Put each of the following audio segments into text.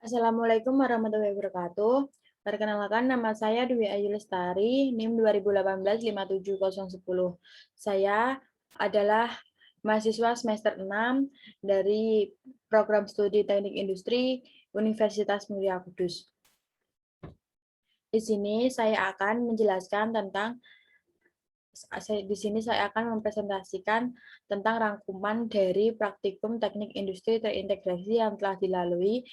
Assalamualaikum warahmatullahi wabarakatuh. Perkenalkan, nama saya Dwi Ayu Lestari, NIM 2018-57010. Saya adalah mahasiswa semester 6 dari program studi Teknik Industri Universitas Mulia Kudus. Di sini saya akan menjelaskan tentang saya akan mempresentasikan tentang rangkuman dari praktikum teknik industri terintegrasi yang telah dilalui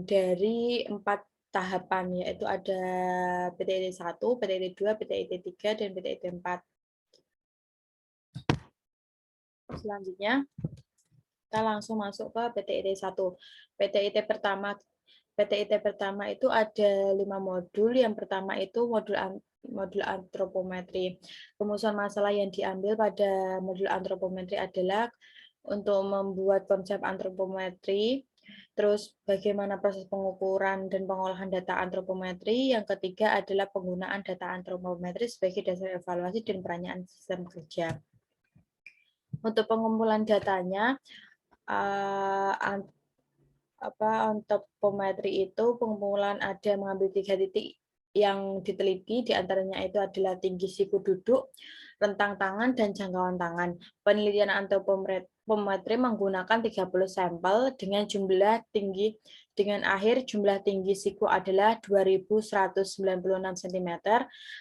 dari 4 tahapan, yaitu ada PTIT 1, PTIT 2, PTIT 3, dan PTIT 4. Selanjutnya, kita langsung masuk ke PTIT 1. PTIT pertama itu ada 5 modul. Yang pertama itu modul antropometri. Rumusan masalah yang diambil pada modul antropometri adalah untuk membuat konsep antropometri, terus bagaimana proses pengukuran dan pengolahan data antropometri. Yang ketiga adalah penggunaan data antropometri sebagai dasar evaluasi dan perancangan sistem kerja. Untuk pengumpulan datanya, antropometri itu pengumpulan ada mengambil 3 titik yang diteliti, diantaranya itu adalah tinggi siku duduk, rentang tangan, dan jangkauan tangan. Penelitian antropometri menggunakan 30 sampel dengan akhir jumlah tinggi siku adalah 2.196 cm,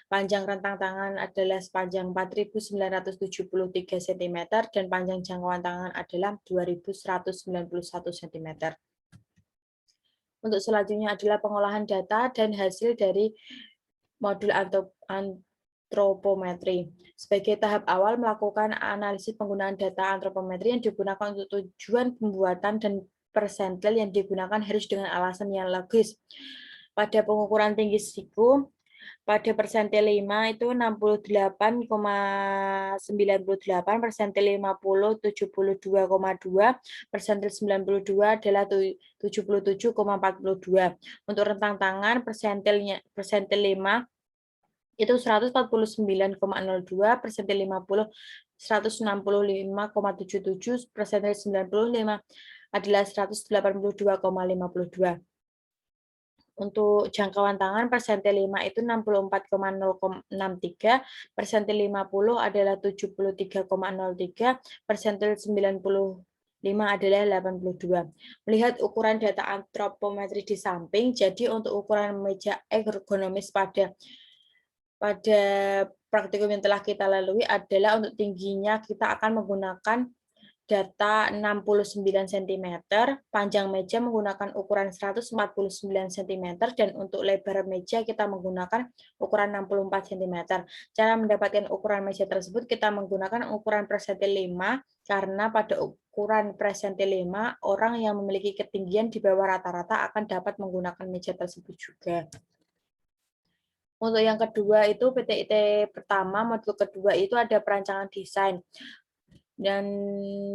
panjang rentang tangan adalah sepanjang 4.973 cm, dan panjang jangkauan tangan adalah 2.191 cm. Untuk selanjutnya adalah pengolahan data dan hasil dari modul antropometri. Sebagai tahap awal, melakukan analisis penggunaan data antropometri yang digunakan untuk tujuan pembuatan dan persentil yang digunakan harus dengan alasan yang logis. Pada pengukuran tinggi siku, pada persentil 5 itu 68,98, persentil 50 72,2, persentil 92 adalah 77,42. Untuk rentang tangan persentil 5 itu 149,02, persentil 50 165,77, persentil 95 adalah 182,52. Untuk jangkauan tangan persentil 5 itu 64,063, persentil 50 adalah 73,03, persentil 95 adalah 82. Melihat ukuran data antropometri di samping, jadi untuk ukuran meja ergonomis pada praktikum yang telah kita lalui adalah untuk tingginya kita akan menggunakan data 69 cm, panjang meja menggunakan ukuran 149 cm, dan untuk lebar meja kita menggunakan ukuran 64 cm. Cara mendapatkan ukuran meja tersebut kita menggunakan ukuran persentil 5, karena pada ukuran persentil 5, orang yang memiliki ketinggian di bawah rata-rata akan dapat menggunakan meja tersebut juga. Untuk yang kedua itu PTIT pertama, modul kedua itu ada perancangan desain. Dan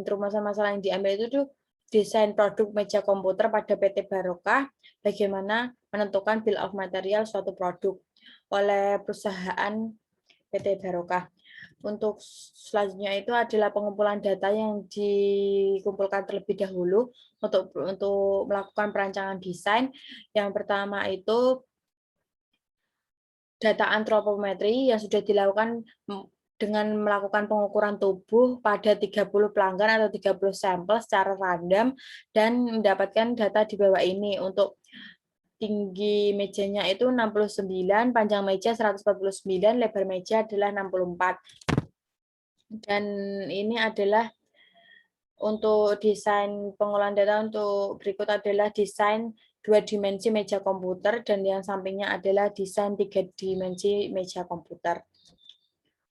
rumusan masalah yang diambil itu tuh desain produk meja komputer pada PT Barokah, bagaimana menentukan bill of material suatu produk oleh perusahaan PT Barokah. Untuk selanjutnya itu adalah pengumpulan data yang dikumpulkan terlebih dahulu untuk melakukan perancangan desain. Yang pertama itu data antropometri yang sudah dilakukan dengan melakukan pengukuran tubuh pada 30 pelanggan atau 30 sampel secara random dan mendapatkan data di bawah ini. Untuk tinggi mejanya itu 69, panjang meja 149, lebar meja adalah 64. Dan ini adalah untuk desain pengolahan data. Untuk berikut adalah desain 2 dimensi meja komputer, dan yang sampingnya adalah desain 3 dimensi meja komputer.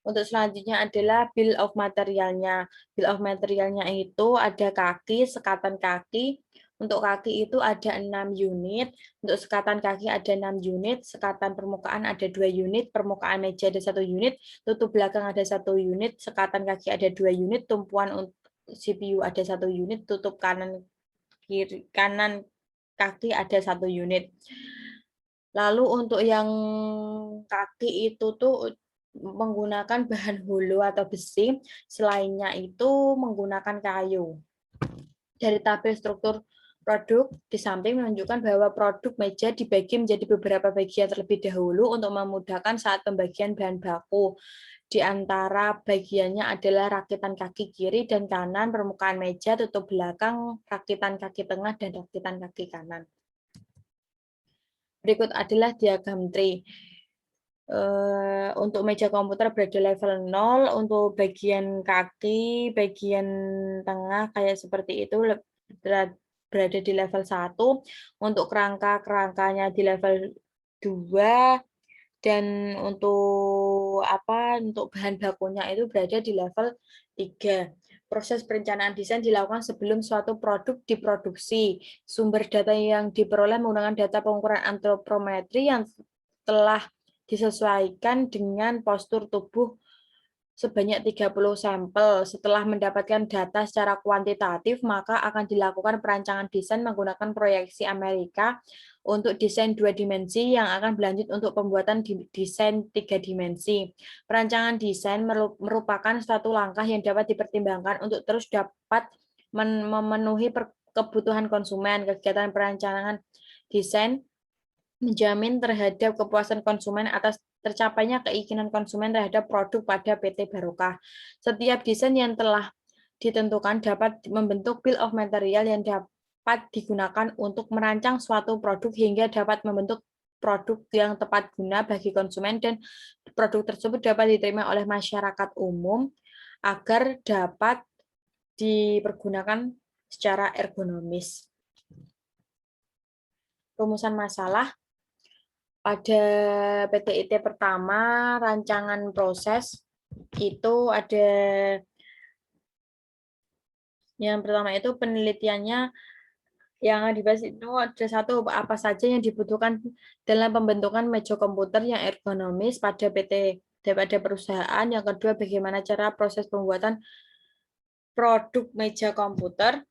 Untuk selanjutnya adalah bill of materialnya. Bill of materialnya itu ada kaki, sekatan kaki. Untuk kaki itu ada 6 unit, untuk sekatan kaki ada 6 unit, sekatan permukaan ada 2 unit, permukaan meja ada 1 unit, tutup belakang ada 1 unit, sekatan kaki ada 2 unit, tumpuan untuk CPU ada 1 unit, tutup kanan kaki ada 1 unit. Lalu untuk yang kaki itu tuh menggunakan bahan holo atau besi, selainnya itu menggunakan kayu. Dari tabel struktur Produk di samping menunjukkan bahwa produk meja dibagi menjadi beberapa bagian terlebih dahulu untuk memudahkan saat pembagian bahan baku. Di antara bagiannya adalah rakitan kaki kiri dan kanan, permukaan meja, tutup belakang, rakitan kaki tengah, dan rakitan kaki kanan. Berikut adalah diagram tree. Untuk meja komputer berada level 0, untuk bagian kaki, bagian tengah kayak seperti itu berada di level 1, untuk kerangkanya di level 2, dan untuk bahan bakunya itu berada di level 3. Proses perencanaan desain dilakukan sebelum suatu produk diproduksi. Sumber data yang diperoleh menggunakan data pengukuran antropometri yang telah disesuaikan dengan postur tubuh sebanyak 30 sampel. Setelah mendapatkan data secara kuantitatif, maka akan dilakukan perancangan desain menggunakan proyeksi Amerika untuk desain 2 dimensi yang akan berlanjut untuk pembuatan desain 3 dimensi. Perancangan desain merupakan suatu langkah yang dapat dipertimbangkan untuk terus dapat memenuhi kebutuhan konsumen. Kegiatan perancangan desain menjamin terhadap kepuasan konsumen atas tercapainya keinginan konsumen terhadap produk pada PT Barokah. Setiap desain yang telah ditentukan dapat membentuk bill of material yang dapat digunakan untuk merancang suatu produk hingga dapat membentuk produk yang tepat guna bagi konsumen dan produk tersebut dapat diterima oleh masyarakat umum agar dapat dipergunakan secara ergonomis. Rumusan masalah. Pada PTIT pertama, rancangan proses itu ada yang pertama itu penelitiannya yang dibahas itu ada satu, apa saja yang dibutuhkan dalam pembentukan meja komputer yang ergonomis pada pada perusahaan. Yang kedua, bagaimana cara proses pembuatan produk meja komputer.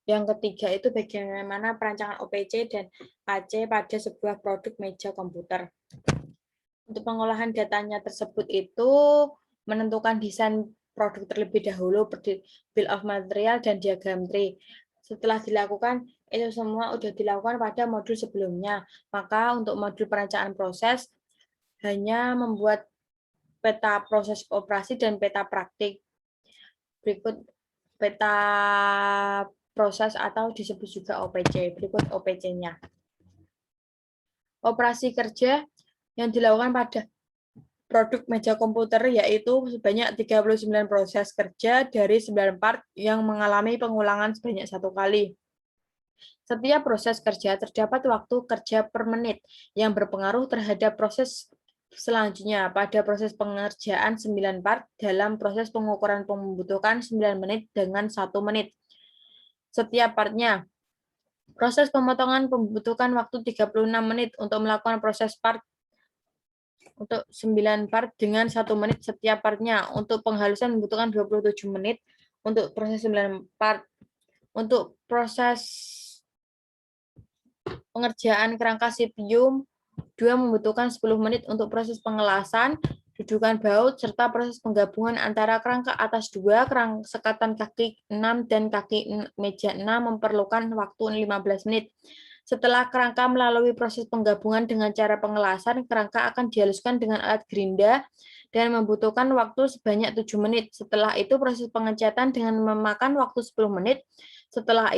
Yang ketiga itu bagaimana perancangan OPC dan AC pada sebuah produk meja komputer. Untuk pengolahan datanya tersebut itu menentukan desain produk terlebih dahulu, bill of material dan diagram tree. Setelah dilakukan, itu semua sudah dilakukan pada modul sebelumnya. Maka untuk modul perencanaan proses hanya membuat peta proses operasi dan peta praktik. Berikut peta proses atau disebut juga OPC. Berikut OPC-nya. Operasi kerja yang dilakukan pada produk meja komputer yaitu sebanyak 39 proses kerja dari 9 part yang mengalami pengulangan sebanyak 1 kali. Setiap proses kerja terdapat waktu kerja per menit yang berpengaruh terhadap proses selanjutnya. Pada proses pengerjaan 9 part dalam proses pengukuran membutuhkan 9 menit dengan 1 menit. Setiap partnya. Proses pemotongan membutuhkan waktu 36 menit untuk melakukan proses part untuk 9 part dengan 1 menit setiap partnya. Untuk penghalusan membutuhkan 27 menit untuk proses 9 part. Untuk proses pengerjaan kerangka CPU 2 membutuhkan 10 menit untuk proses pengelasan, dudukan baut, serta proses penggabungan antara kerangka atas 2, sekatan kaki 6, dan kaki meja 6 memerlukan waktu 15 menit. Setelah kerangka melalui proses penggabungan dengan cara pengelasan, kerangka akan dihaluskan dengan alat gerinda dan membutuhkan waktu sebanyak 7 menit. Setelah itu proses pengecatan dengan memakan waktu 10 menit. Setelah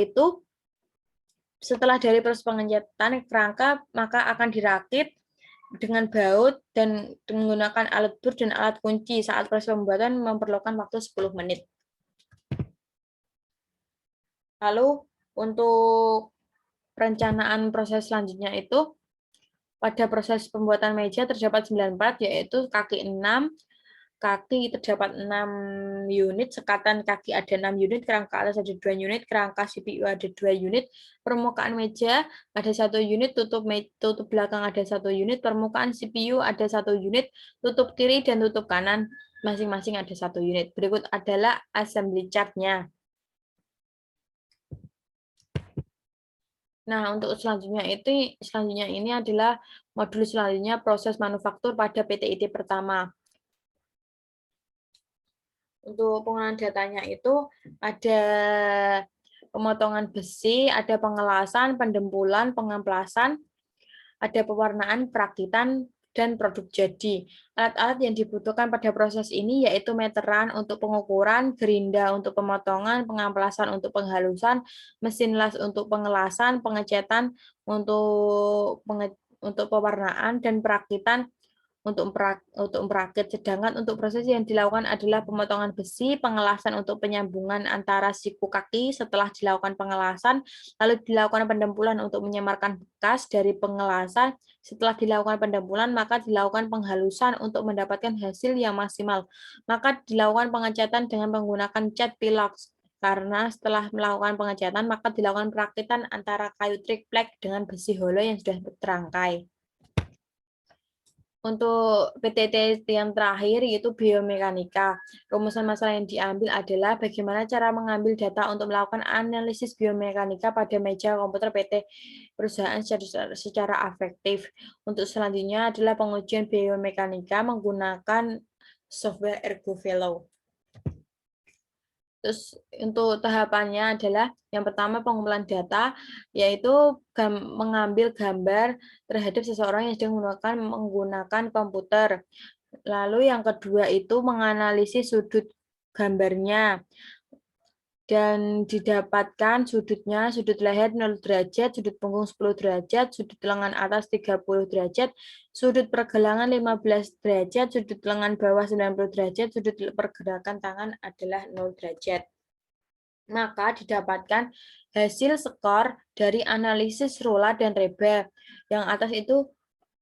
dari proses pengecatan kerangka, maka akan dirakit dengan baut dan menggunakan alat bur dan alat kunci. Saat proses pembuatan memerlukan waktu 10 menit. Lalu untuk perencanaan proses selanjutnya itu pada proses pembuatan meja terdapat 9 part, yaitu kaki 6, kaki terdapat 6 unit, sekatan kaki ada 6 unit, kerangka atas ada 2 unit, kerangka CPU ada 2 unit, permukaan meja ada 1 unit, tutup belakang ada 1 unit, permukaan CPU ada 1 unit, tutup kiri dan tutup kanan masing-masing ada 1 unit. Berikut adalah assembly chart-nya. Nah, untuk selanjutnya ini adalah modul selanjutnya proses manufaktur pada PTIT pertama. Untuk pengolahan datanya itu ada pemotongan besi, ada pengelasan, pendempulan, pengamplasan, ada pewarnaan, perakitan, dan produk jadi. Alat-alat yang dibutuhkan pada proses ini yaitu meteran untuk pengukuran, gerinda untuk pemotongan, pengamplasan untuk penghalusan, mesin las untuk pengelasan, pengecetan untuk pewarnaan, dan perakitan untuk merakit. Sedangkan untuk proses yang dilakukan adalah pemotongan besi, pengelasan untuk penyambungan antara siku kaki setelah dilakukan pengelasan, lalu dilakukan pendempulan untuk menyamarkan bekas dari pengelasan. Setelah dilakukan pendempulan, maka dilakukan penghalusan untuk mendapatkan hasil yang maksimal. Maka dilakukan pengecatan dengan menggunakan cat pilox. Karena setelah melakukan pengecatan, maka dilakukan perakitan antara kayu triplek dengan besi holo yang sudah terangkai. Untuk PTT yang terakhir yaitu biomekanika. Rumusan masalah yang diambil adalah bagaimana cara mengambil data untuk melakukan analisis biomekanika pada meja komputer PT perusahaan secara efektif. Untuk selanjutnya adalah pengujian biomekanika menggunakan software ErgoVelo. Terus untuk tahapannya adalah yang pertama pengumpulan data, yaitu mengambil gambar terhadap seseorang yang sedang menggunakan komputer. Lalu yang kedua itu menganalisis sudut gambarnya dan didapatkan sudutnya, sudut leher 0 derajat, sudut punggung 10 derajat, sudut lengan atas 30 derajat, sudut pergelangan 15 derajat, sudut lengan bawah 90 derajat, sudut pergerakan tangan adalah 0 derajat. Maka didapatkan hasil skor dari analisis Rolla dan Reba. Yang atas itu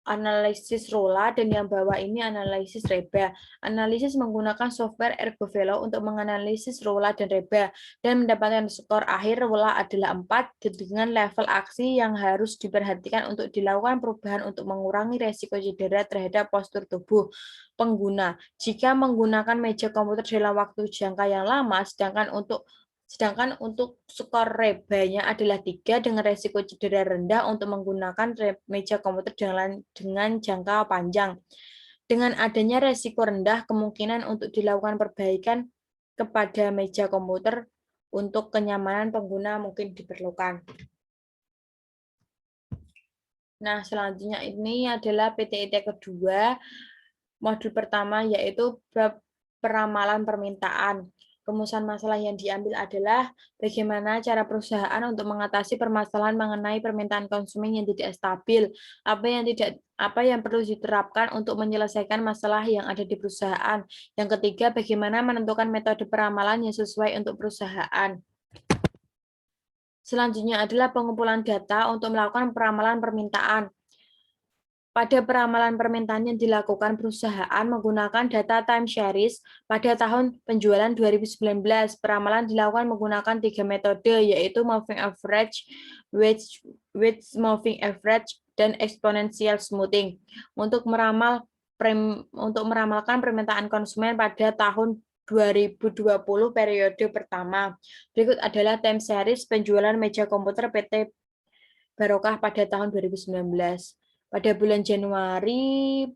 analisis Rolla dan yang bawah ini analisis Reba. Analisis menggunakan software ErgoVelo untuk menganalisis Rolla dan Reba dan mendapatkan skor akhir Rolla adalah 4 dengan level aksi yang harus diperhatikan untuk dilakukan perubahan untuk mengurangi resiko cedera terhadap postur tubuh pengguna jika menggunakan meja komputer dalam waktu jangka yang lama, sedangkan untuk skor rebanya adalah 3 dengan resiko cedera rendah untuk menggunakan meja komputer dengan jangka panjang. Dengan adanya resiko rendah, kemungkinan untuk dilakukan perbaikan kepada meja komputer untuk kenyamanan pengguna mungkin diperlukan. Nah, selanjutnya ini adalah PTIT kedua, modul pertama yaitu peramalan permintaan. Rumusan masalah yang diambil adalah bagaimana cara perusahaan untuk mengatasi permasalahan mengenai permintaan konsumen yang tidak stabil, apa yang perlu diterapkan untuk menyelesaikan masalah yang ada di perusahaan. Yang ketiga, bagaimana menentukan metode peramalan yang sesuai untuk perusahaan. Selanjutnya adalah pengumpulan data untuk melakukan peramalan permintaan. Pada peramalan permintaan yang dilakukan perusahaan menggunakan data time series pada tahun penjualan 2019, peramalan dilakukan menggunakan 3 metode, yaitu moving average, wedge moving average, dan exponential smoothing. Untuk meramalkan permintaan konsumen pada tahun 2020 periode pertama. Berikut adalah time series penjualan meja komputer PT Barokah pada tahun 2019. Pada bulan Januari,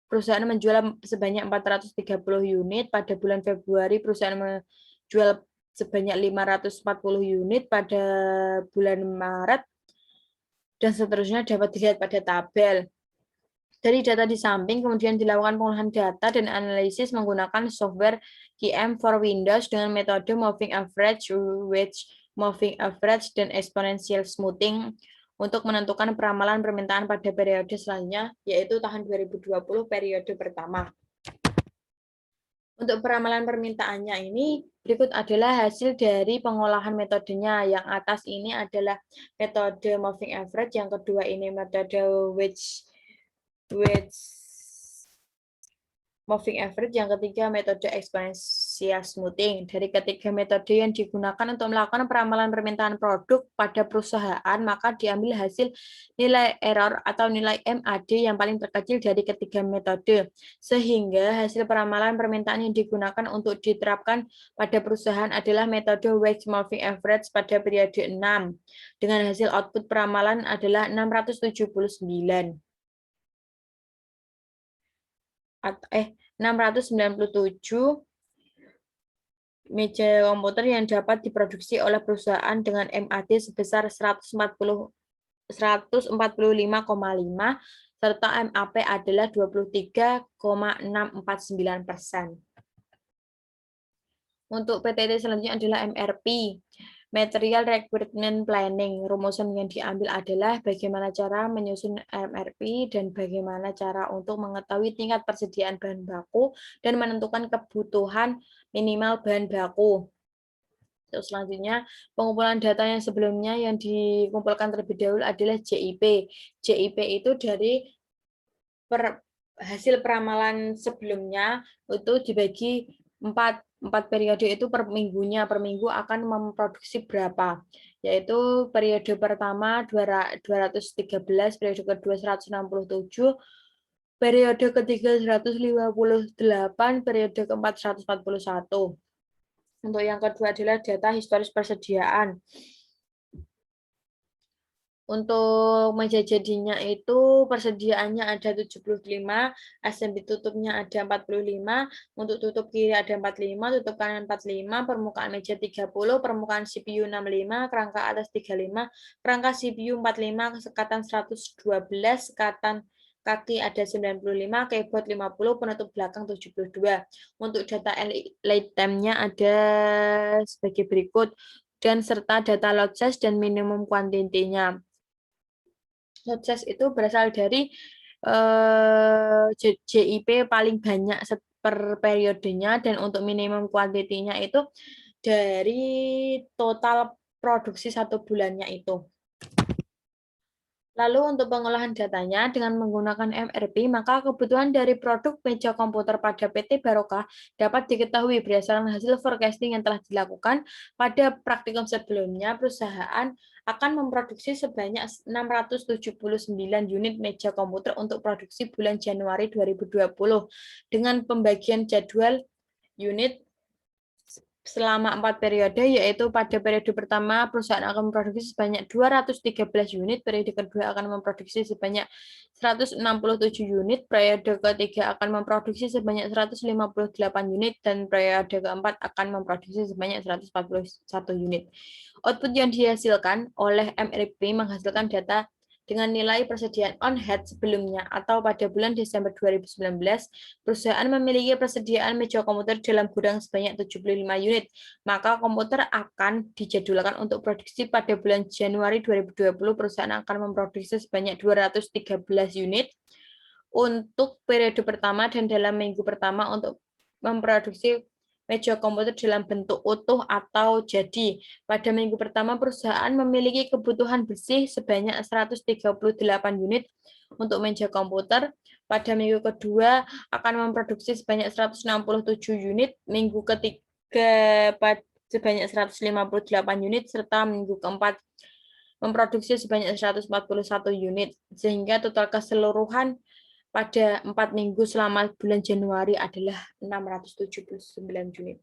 perusahaan menjual sebanyak 430 unit. Pada bulan Februari, perusahaan menjual sebanyak 540 unit. Pada bulan Maret, dan seterusnya dapat dilihat pada tabel. Dari data di samping, kemudian dilakukan pengolahan data dan analisis menggunakan software QM for Windows dengan metode moving average, wedge moving average, dan exponential smoothing untuk menentukan peramalan permintaan pada periode selanjutnya, yaitu tahun 2020 periode pertama. Untuk peramalan permintaannya ini, berikut adalah hasil dari pengolahan metodenya. Yang atas ini adalah metode moving average, yang kedua ini metode wedge moving average, yang ketiga metode exponential smoothing. Dari ketiga metode yang digunakan untuk melakukan peramalan permintaan produk pada perusahaan, maka diambil hasil nilai error atau nilai MAD yang paling terkecil dari ketiga metode. Sehingga hasil peramalan permintaan yang digunakan untuk diterapkan pada perusahaan adalah metode wedge moving average pada periode 6. Dengan hasil output peramalan adalah 697. 697 meja komputer yang dapat diproduksi oleh perusahaan dengan MAD sebesar 145,5 serta MAP adalah 23,649%. Untuk PTT selanjutnya adalah MRP, Material Requirement Planning. Rumusan yang diambil adalah bagaimana cara menyusun MRP dan bagaimana cara untuk mengetahui tingkat persediaan bahan baku dan menentukan kebutuhan minimal bahan baku. Terus selanjutnya, pengumpulan data yang sebelumnya yang dikumpulkan terlebih dahulu adalah JIP. JIP itu dari hasil peramalan sebelumnya itu dibagi empat periode itu per minggunya, per minggu akan memproduksi berapa, yaitu periode pertama 213, periode kedua 167, periode ketiga 158, periode keempat 141. Untuk yang kedua adalah data historis persediaan. Untuk meja jadinya itu persediaannya ada 75, assembly tutupnya ada 45, untuk tutup kiri ada 45, tutup kanan 45, permukaan meja 30, permukaan CPU 65, kerangka atas 35, kerangka CPU 45, sekatan 112, sekatan kaki ada 95, keyboard 50, penutup belakang 72. Untuk data late time-nya ada sebagai berikut, dan serta data load size dan minimum quantity-nya. Load size itu berasal dari JIP paling banyak per periodenya, dan untuk minimum quantity-nya itu dari total produksi satu bulannya itu. Lalu untuk pengolahan datanya dengan menggunakan MRP, maka kebutuhan dari produk meja komputer pada PT Barokah dapat diketahui berdasarkan hasil forecasting yang telah dilakukan pada praktikum sebelumnya. Perusahaan akan memproduksi sebanyak 679 unit meja komputer untuk produksi bulan Januari 2020 dengan pembagian jadwal unit selama 4 periode, yaitu pada periode pertama perusahaan akan memproduksi sebanyak 213 unit, periode kedua akan memproduksi sebanyak 167 unit, periode ketiga akan memproduksi sebanyak 158 unit, dan periode keempat akan memproduksi sebanyak 141 unit. Output yang dihasilkan oleh MRP menghasilkan data dengan nilai persediaan on-hand sebelumnya atau pada bulan Desember 2019, perusahaan memiliki persediaan meja komputer dalam gudang sebanyak 75 unit, maka komputer akan dijadwalkan untuk produksi pada bulan Januari 2020. Perusahaan akan memproduksi sebanyak 213 unit untuk periode pertama dan dalam minggu pertama untuk memproduksi meja komputer dalam bentuk utuh atau jadi. Pada minggu pertama, perusahaan memiliki kebutuhan bersih sebanyak 138 unit untuk meja komputer. Pada minggu kedua akan memproduksi sebanyak 167 unit, minggu ketiga sebanyak 158 unit, serta minggu keempat memproduksi sebanyak 141 unit, sehingga total keseluruhan pada 4 minggu selama bulan Januari adalah 679 unit.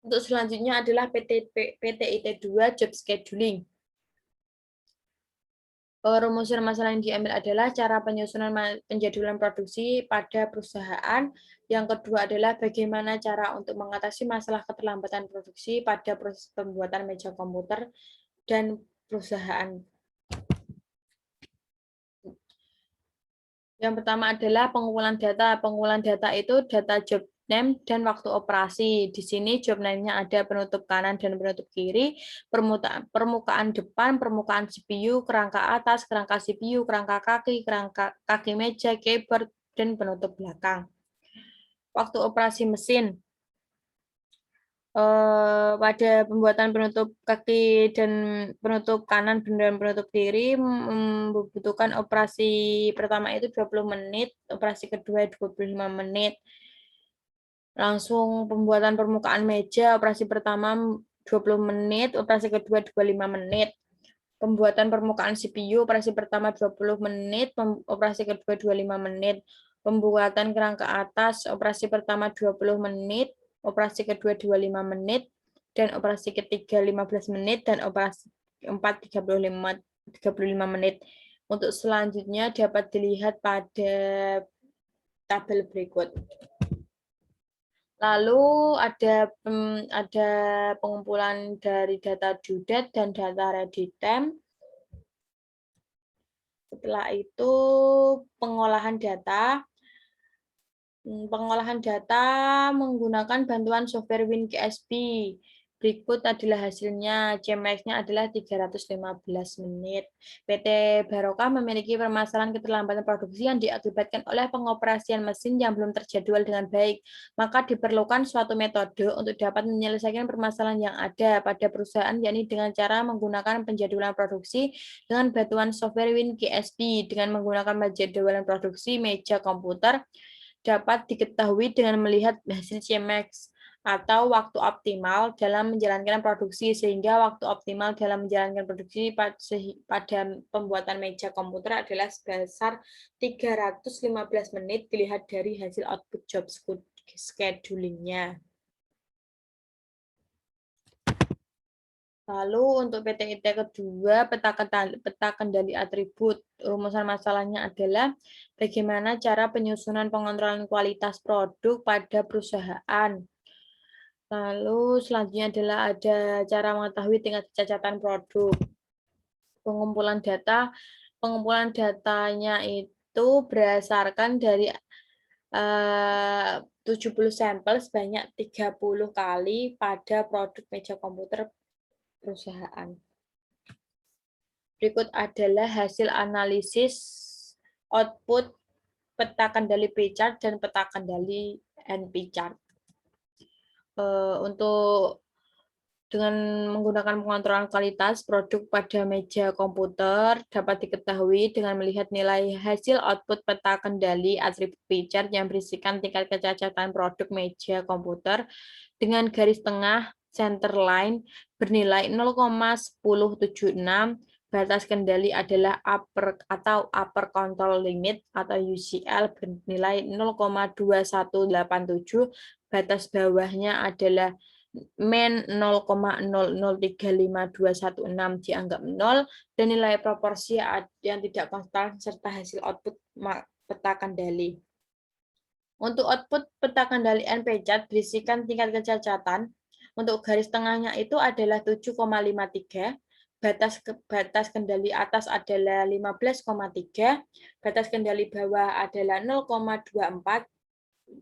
Untuk selanjutnya adalah PTIT 2 Job Scheduling. Rumusan masalah yang diambil adalah cara penyusunan penjadwalan produksi pada perusahaan. Yang kedua adalah bagaimana cara untuk mengatasi masalah keterlambatan produksi pada proses pembuatan meja komputer dan perusahaan. Yang pertama adalah pengumpulan data. Pengumpulan data itu data job name dan waktu operasi. Di sini job name-nya ada penutup kanan dan penutup kiri, permukaan depan, permukaan CPU, kerangka atas, kerangka CPU, kerangka kaki meja, keyboard, dan penutup belakang. Waktu operasi mesin. Pada pembuatan penutup kaki dan penutup kanan dan penutup kiri membutuhkan operasi pertama itu 20 menit, operasi kedua 25 menit. Langsung pembuatan permukaan meja, operasi pertama 20 menit, operasi kedua 25 menit. Pembuatan permukaan CPU, operasi pertama 20 menit, operasi kedua 25 menit. Pembuatan kerangka atas, operasi pertama 20 menit, operasi kedua 25 menit, dan operasi ketiga 15 menit, dan operasi keempat 35 menit. Untuk selanjutnya dapat dilihat pada tabel berikut. Lalu ada pengumpulan dari data due date dan data ready time. Setelah itu pengolahan data. Pengolahan data menggunakan bantuan software WinGSB. Berikut adalah hasilnya. CMX-nya adalah 315 menit. PT Barokah memiliki permasalahan keterlambatan produksi yang diakibatkan oleh pengoperasian mesin yang belum terjadwal dengan baik. Maka diperlukan suatu metode untuk dapat menyelesaikan permasalahan yang ada pada perusahaan, yakni dengan cara menggunakan penjadwalan produksi dengan bantuan software WinGSB. Dengan menggunakan penjadwalan produksi meja komputer, dapat diketahui dengan melihat hasil CMX atau waktu optimal dalam menjalankan produksi, sehingga waktu optimal dalam menjalankan produksi pada pembuatan meja komputer adalah sebesar 315 menit dilihat dari hasil output job scheduling-nya. Lalu untuk PTIT kedua, peta kendali atribut. Rumusan masalahnya adalah bagaimana cara penyusunan pengontrolan kualitas produk pada perusahaan. Lalu selanjutnya adalah ada cara mengetahui tingkat kecacatan produk. Pengumpulan datanya itu berdasarkan dari 70 sampel sebanyak 30 kali pada produk meja komputer perusahaan. Berikut adalah hasil analisis output peta kendali P-chart dan peta kendali NP-chart. Untuk dengan menggunakan pengontrolan kualitas produk pada meja komputer dapat diketahui dengan melihat nilai hasil output peta kendali atribut P-chart yang berisikan tingkat kecacatan produk meja komputer dengan garis tengah center line bernilai 0,1076, batas kendali adalah upper control limit atau UCL bernilai 0,2187, batas bawahnya adalah min 0,00352116 dianggap 0, dan nilai proporsi yang tidak konstan serta hasil output peta kendali. Untuk output peta kendali NP-chart berisikan tingkat kecacatan. Untuk garis tengahnya itu adalah 7,53, batas kendali atas adalah 15,3, batas kendali bawah adalah 0,24,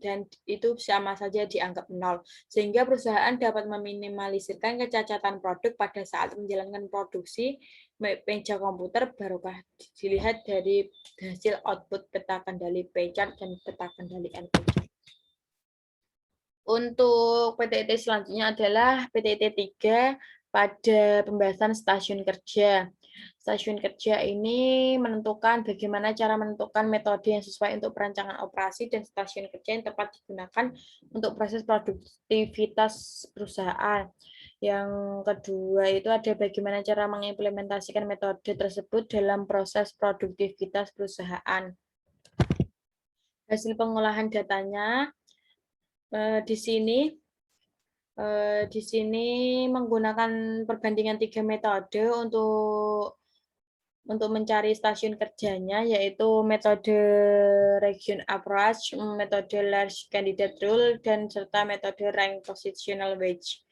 dan itu sama saja dianggap 0. Sehingga perusahaan dapat meminimalisirkan kecacatan produk pada saat menjalankan produksi meja komputer. Barokah dilihat dari hasil output peta kendali P-chart dan peta kendali NP-chart. Untuk PTIT selanjutnya adalah PTIT 3 pada pembahasan stasiun kerja. Stasiun kerja ini menentukan bagaimana cara menentukan metode yang sesuai untuk perancangan operasi dan stasiun kerja yang tepat digunakan untuk proses produktivitas perusahaan. Yang kedua itu ada bagaimana cara mengimplementasikan metode tersebut dalam proses produktivitas perusahaan. Hasil pengolahan datanya di sini menggunakan perbandingan 3 metode untuk mencari stasiun kerjanya, yaitu metode region approach, metode large candidate rule, dan serta metode rank positional wage.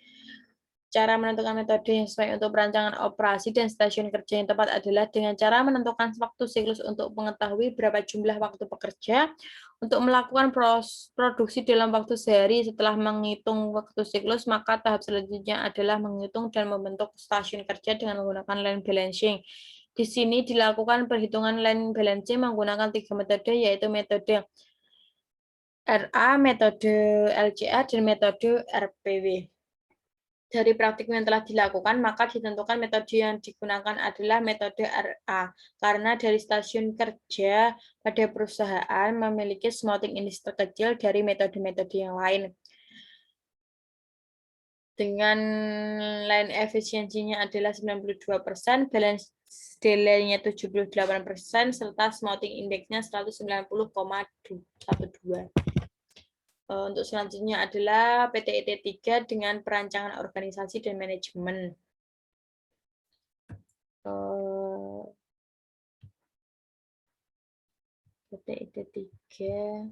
Cara menentukan metode yang sesuai untuk perancangan operasi dan stasiun kerja yang tepat adalah dengan cara menentukan waktu siklus untuk mengetahui berapa jumlah waktu pekerja untuk melakukan produksi dalam waktu sehari. Setelah menghitung waktu siklus, maka tahap selanjutnya adalah menghitung dan membentuk stasiun kerja dengan menggunakan line balancing. Di sini dilakukan perhitungan line balancing menggunakan 3 metode, yaitu metode RA, metode LCA, dan metode RPW. Dari praktik yang telah dilakukan, maka ditentukan metode yang digunakan adalah metode RA, karena dari stasiun kerja pada perusahaan memiliki smelting index terkecil dari metode-metode yang lain. Dengan line efisiensinya adalah 92%, balance delay-nya 78%, serta smelting index-nya 190,12. Untuk selanjutnya adalah PTIT 3 dengan perancangan organisasi dan manajemen. PTIT 3.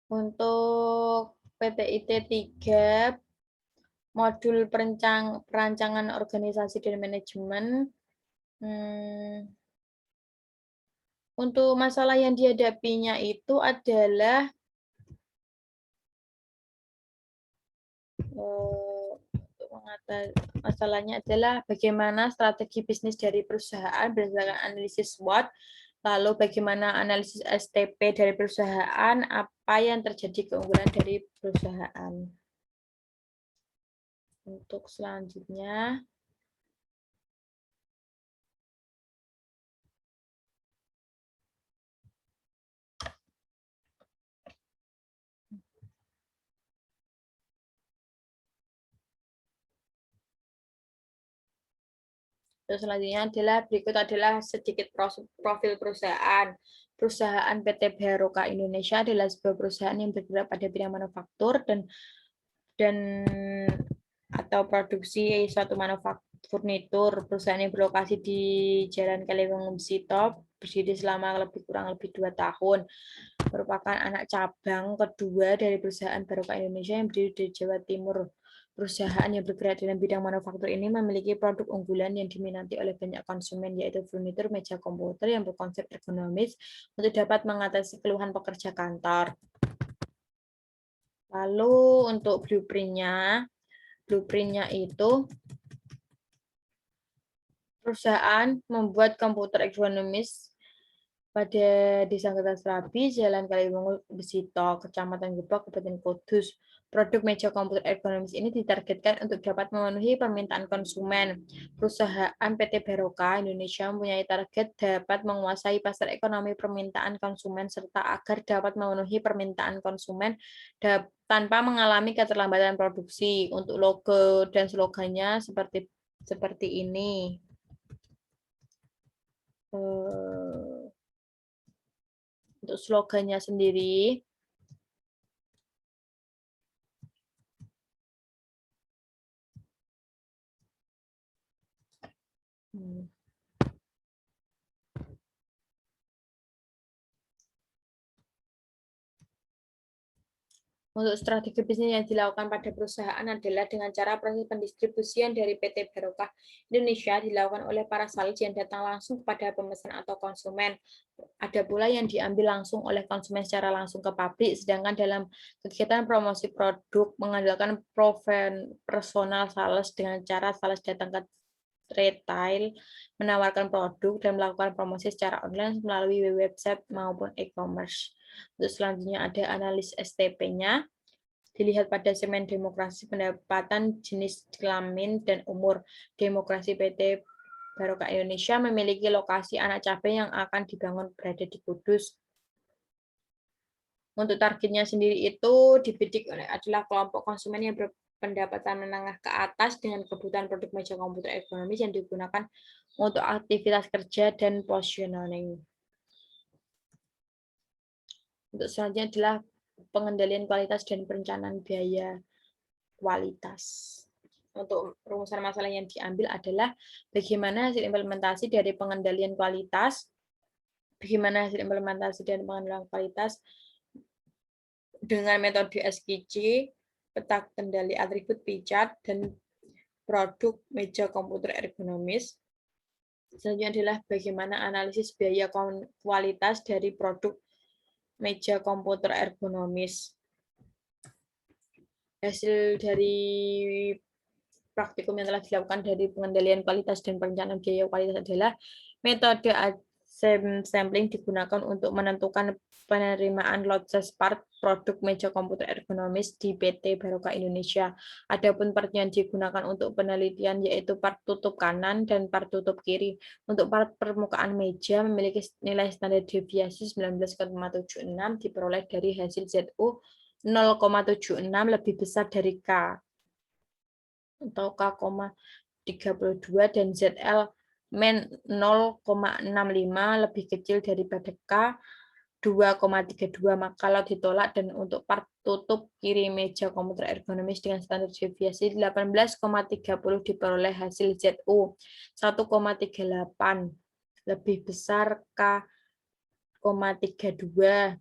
Untuk PTIT 3, modul perancangan organisasi dan manajemen. Untuk masalah yang dihadapinya itu adalah masalahnya adalah bagaimana strategi bisnis dari perusahaan berdasarkan analisis SWOT, lalu bagaimana analisis STP dari perusahaan, apa yang terjadi keunggulan dari perusahaan. Untuk selanjutnya, berikut adalah sedikit profil perusahaan. Perusahaan PT Baroka Indonesia adalah sebuah perusahaan yang bergerak pada bidang manufaktur dan atau produksi suatu manufaktur furnitur. Perusahaan yang berlokasi di Jalan Kaliwungu Besito, berdiri selama kurang lebih 2 tahun. Merupakan anak cabang kedua dari perusahaan Baroka Indonesia yang berdiri di Jawa Timur. Perusahaan yang bergerak dalam bidang manufaktur ini memiliki produk unggulan yang diminati oleh banyak konsumen, yaitu furnitur meja komputer yang berkonsep ergonomis untuk dapat mengatasi keluhan pekerja kantor. Lalu untuk blueprint-nya itu perusahaan membuat komputer ergonomis pada Desa Kertaserabi, Jalan Kaliwungu Besito, Kecamatan Gebok, Kabupaten Kudus. Produk meja komputer ergonomis ini ditargetkan untuk dapat memenuhi permintaan konsumen. Perusahaan PT Baroka Indonesia mempunyai target dapat menguasai pasar ekonomi permintaan konsumen serta agar dapat memenuhi permintaan konsumen tanpa mengalami keterlambatan produksi. Untuk logo dan slogannya seperti ini. Untuk slogannya sendiri, untuk strategi bisnis yang dilakukan pada perusahaan adalah dengan cara proses pendistribusian dari PT Baroka Indonesia dilakukan oleh para sales yang datang langsung kepada pemesan atau konsumen. Ada pula yang diambil langsung oleh konsumen secara langsung ke pabrik, sedangkan dalam kegiatan promosi produk mengandalkan personal sales dengan cara sales datang ke retail, menawarkan produk, dan melakukan promosi secara online melalui website maupun e-commerce. Untuk selanjutnya ada analis STP-nya. Dilihat pada segmen demokrasi pendapatan, jenis kelamin, dan umur. Demokrasi PT Baroka Indonesia memiliki lokasi anak cabai yang akan dibangun berada di Kudus. Untuk targetnya sendiri itu dibidik adalah kelompok konsumen yang berpendapatan menengah ke atas dengan kebutuhan produk meja komputer ergonomis yang digunakan untuk aktivitas kerja dan positioning. Untuk selanjutnya adalah pengendalian kualitas dan perencanaan biaya kualitas. Untuk rumusan masalah yang diambil adalah bagaimana hasil implementasi dari pengendalian kualitas, dengan metode SKC, peta kendali atribut P-chart, dan produk meja komputer ergonomis. Selanjutnya adalah bagaimana analisis biaya kualitas dari produk meja komputer ergonomis. Hasil dari praktikum yang telah dilakukan dari pengendalian kualitas dan perencanaan biaya kualitas adalah metode sampling digunakan untuk menentukan penerimaan lot size part produk meja komputer ergonomis di PT Baroka Indonesia. Adapun part yang digunakan untuk penelitian yaitu part tutup kanan dan part tutup kiri. Untuk part permukaan meja memiliki nilai standar deviasi 19,76 diperoleh dari hasil ZU 0,76 lebih besar dari K atau K,32 dan ZL men 0,65 lebih kecil daripada K 2,32, maka kalau ditolak. Dan untuk part tutup kiri meja komputer ergonomis dengan standar deviasi 18,30 diperoleh hasil ZU 1,38 lebih besar K,32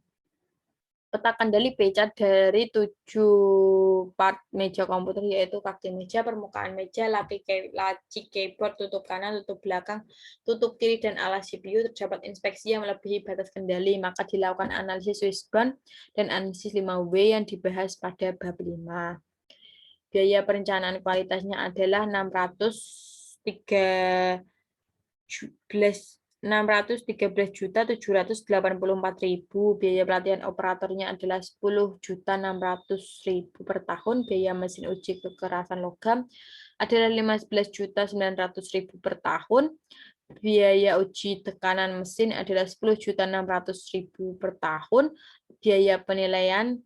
Peta kendali beca dari 7 part meja komputer, yaitu kaki meja, permukaan meja, laci keyboard, tutup kanan, tutup belakang, tutup kiri, dan alas CPU. Terdapat inspeksi yang melebihi batas kendali, maka dilakukan analisis Wishbone dan analisis 5W yang dibahas pada bab 5. Biaya perencanaan kualitasnya adalah 613.784.000. Biaya pelatihan operatornya adalah 10.600.000 per tahun. Biaya mesin uji kekerasan logam adalah 15.900.000 per tahun. Biaya uji tekanan mesin adalah 10.600.000 per tahun. Biaya penilaian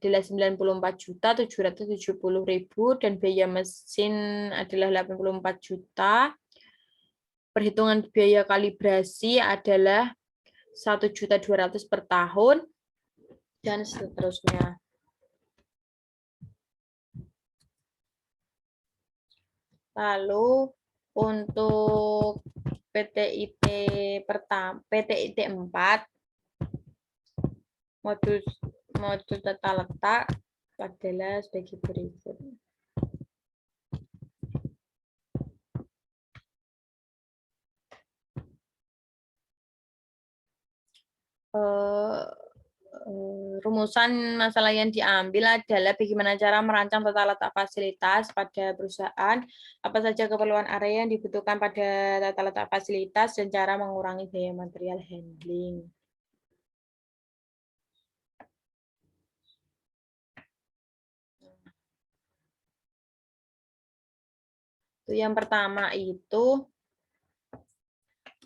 adalah 94.770.000 dan biaya mesin adalah 84 juta. Perhitungan biaya kalibrasi adalah 1.200.000 per tahun dan seterusnya. Lalu untuk PTIT pertama, PTIT 4 modul tata letak adalah sebagai berikut. Rumusan masalah yang diambil adalah bagaimana cara merancang tata letak fasilitas pada perusahaan, apa saja keperluan area yang dibutuhkan pada tata letak fasilitas, dan cara mengurangi biaya material handling. Yang pertama itu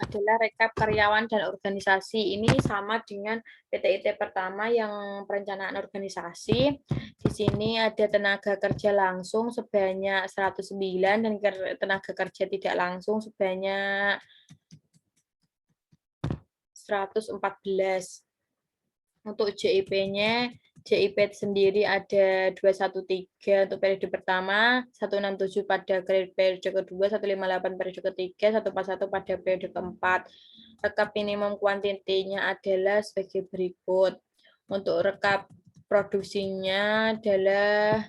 adalah rekap karyawan dan organisasi. Ini sama dengan PTIT pertama yang perencanaan organisasi. Di sini ada tenaga kerja langsung sebanyak 109 dan tenaga kerja tidak langsung sebanyak 114. Untuk JIP-nya, JIP sendiri ada 213 untuk periode pertama, 167 pada periode kedua, 158 periode ketiga, 141 pada periode keempat. Rekap minimum kuantitinya adalah sebagai berikut. Untuk rekap produksinya adalah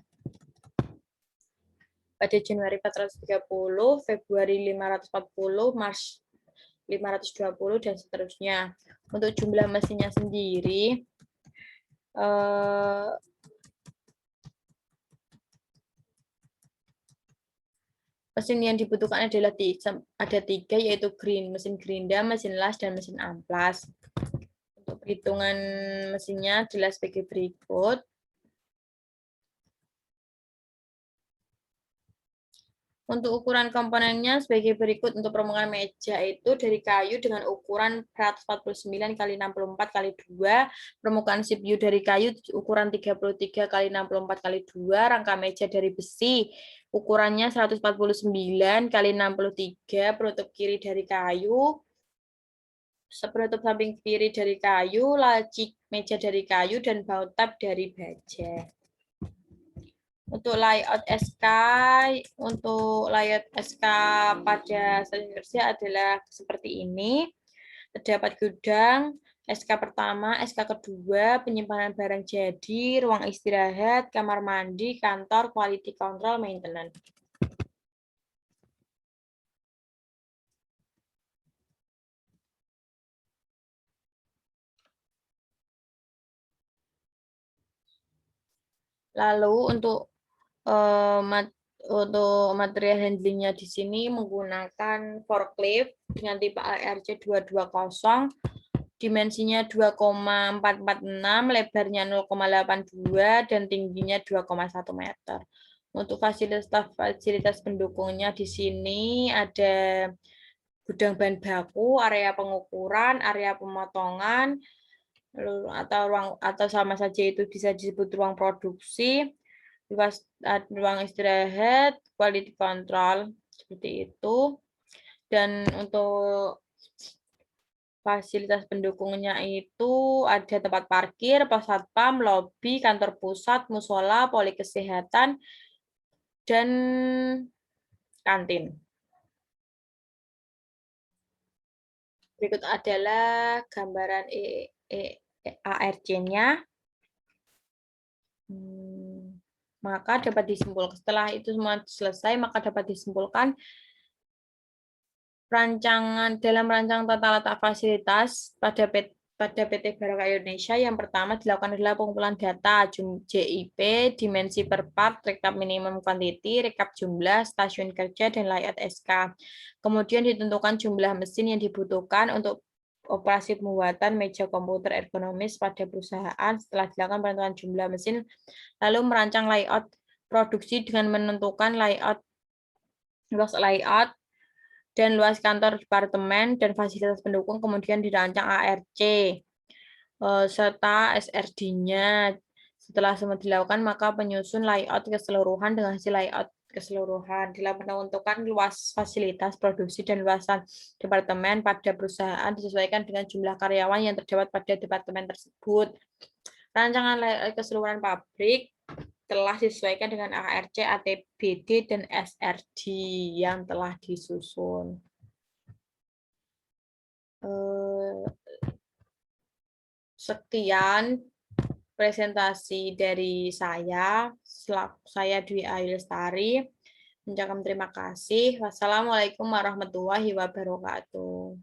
pada Januari 430, Februari 540, Maret 520, dan seterusnya. Untuk jumlah mesinnya sendiri, mesin yang dibutuhkan adalah ada 3, yaitu mesin gerinda, mesin las, dan mesin amplas. Untuk perhitungan mesinnya adalah sebagai berikut. Untuk ukuran komponennya sebagai berikut. Untuk permukaan meja itu dari kayu dengan ukuran 149 x 64 x 2. Permukaan CPU dari kayu ukuran 33 x 64 x 2. Rangka meja dari besi ukurannya 149 x 63. Penutup kiri dari kayu. Penutup samping kiri dari kayu. Laci meja dari kayu dan baut tab dari baja. Untuk layout SK pada stasiun kerja adalah seperti ini. Terdapat gudang, SK pertama, SK kedua, penyimpanan barang jadi, ruang istirahat, kamar mandi, kantor, quality control, maintenance. Lalu untuk material handlingnya di sini menggunakan forklift dengan tipe ARC 220, dimensinya 2,446, lebarnya 0,82 dan tingginya 2,1 meter. Untuk fasilitas pendukungnya di sini ada gudang bahan baku, area pengukuran, area pemotongan, atau sama saja itu bisa disebut ruang produksi, ruang istirahat, quality control, seperti itu. Dan untuk fasilitas pendukungnya itu ada tempat parkir, pos satpam, lobi, kantor pusat, musola, poli kesehatan, dan kantin. Berikut adalah gambaran ARC-nya. Maka dapat disimpulkan, setelah itu semua selesai, maka dapat disimpulkan dalam rancangan tata letak fasilitas pada PT Baraka Indonesia, yang pertama dilakukan adalah pengumpulan data JIP, dimensi per part, rekap minimum quantity, rekap jumlah, stasiun kerja, dan layout SK. Kemudian ditentukan jumlah mesin yang dibutuhkan untuk operasi pembuatan meja komputer ergonomis pada perusahaan. Setelah dilakukan penentuan jumlah mesin, lalu merancang layout produksi dengan menentukan luas layout, dan luas kantor departemen dan fasilitas pendukung, kemudian dirancang ARC serta SRD-nya. Setelah semua dilakukan, maka penyusun layout keseluruhan dengan hasil layout keseluruhan. Dalam menentukan luas fasilitas produksi dan luasan departemen pada perusahaan disesuaikan dengan jumlah karyawan yang terdapat pada departemen tersebut. Rancangan layout keseluruhan pabrik telah disesuaikan dengan ARC, ATBD, dan SRD yang telah disusun. Sekian presentasi dari saya. Saya Dwi Ayu Lestari. Mengucapkan terima kasih. Wassalamualaikum warahmatullahi wabarakatuh.